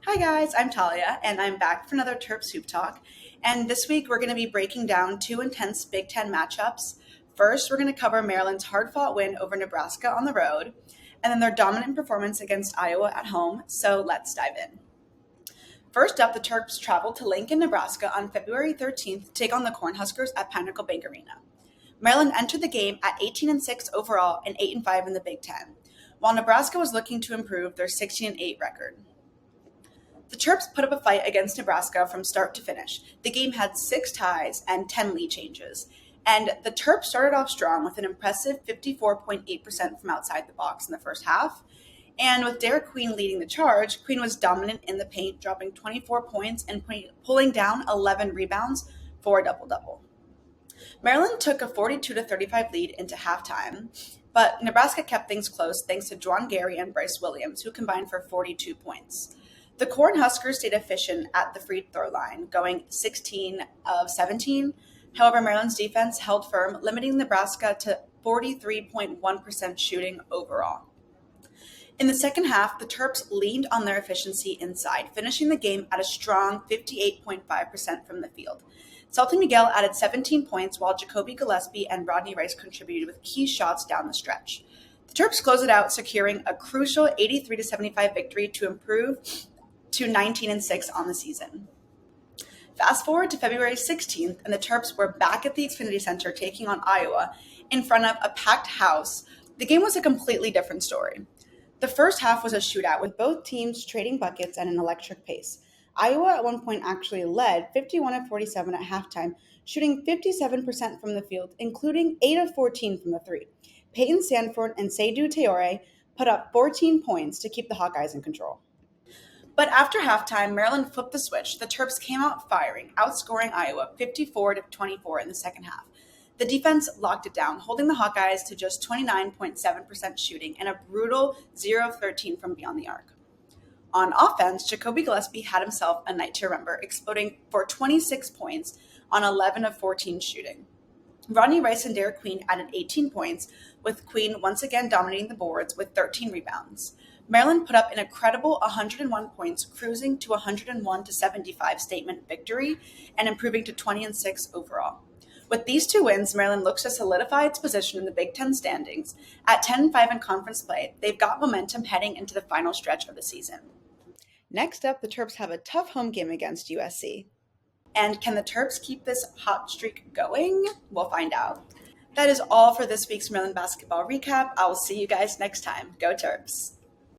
Hi guys, I'm Talia, and I'm back for another Terps Hoop Talk. And this week we're going to be breaking down two intense Big Ten matchups. First, we're going to cover Maryland's hard-fought win over Nebraska on the road, and then their dominant performance against Iowa at home. So let's dive in. First up, the Terps traveled to Lincoln, Nebraska on February 13th to take on the Cornhuskers at Pinnacle Bank Arena. Maryland entered the game at 18-6 overall and 8-5 in the Big Ten, while Nebraska was looking to improve their 16-8 record. The Terps put up a fight against Nebraska from start to finish. The game had 6 ties and 10 lead changes. And the Terps started off strong with an impressive 54.8% from outside the box in the first half. And with Derek Queen leading the charge, Queen was dominant in the paint, dropping 24 points and pulling down 11 rebounds for a double-double. Maryland took a 42-35 lead into halftime, but Nebraska kept things close thanks to Juwan Gary and Bryce Williams, who combined for 42 points. The Cornhuskers stayed efficient at the free throw line, going 16 of 17. However, Maryland's defense held firm, limiting Nebraska to 43.1% shooting overall. In the second half, the Terps leaned on their efficiency inside, finishing the game at a strong 58.5% from the field. Salty Miguel added 17 points, while Jacoby Gillespie and Rodney Rice contributed with key shots down the stretch. The Terps closed it out, securing a crucial 83-75 victory to improve to 19-6 on the season. Fast forward to February 16th, and the Terps were back at the Xfinity Center taking on Iowa in front of a packed house. The game was a completely different story. The first half was a shootout, with both teams trading buckets at an electric pace. Iowa at one point actually led 51-47 at halftime, shooting 57% from the field, including 8 of 14 from the three. Peyton Sandford and Seydou Traoré put up 14 points to keep the Hawkeyes in control. But after halftime, Maryland flipped the switch. The Terps came out firing, outscoring Iowa 54-24 in the second half. The defense locked it down, holding the Hawkeyes to just 29.7% shooting and a brutal 0 of 13 from beyond the arc. On offense, Jacoby Gillespie had himself a night to remember, exploding for 26 points on 11 of 14 shooting. Rodney Rice and Derek Queen added 18 points, with Queen once again dominating the boards with 13 rebounds. Maryland put up an incredible 101 points, cruising to a 101-75 statement victory and improving to 20-6 overall. With these two wins, Maryland looks to solidify its position in the Big Ten standings. At 10-5 in conference play, they've got momentum heading into the final stretch of the season. Next up, the Terps have a tough home game against USC. And can the Terps keep this hot streak going? We'll find out. That is all for this week's Maryland basketball recap. I will see you guys next time. Go Terps!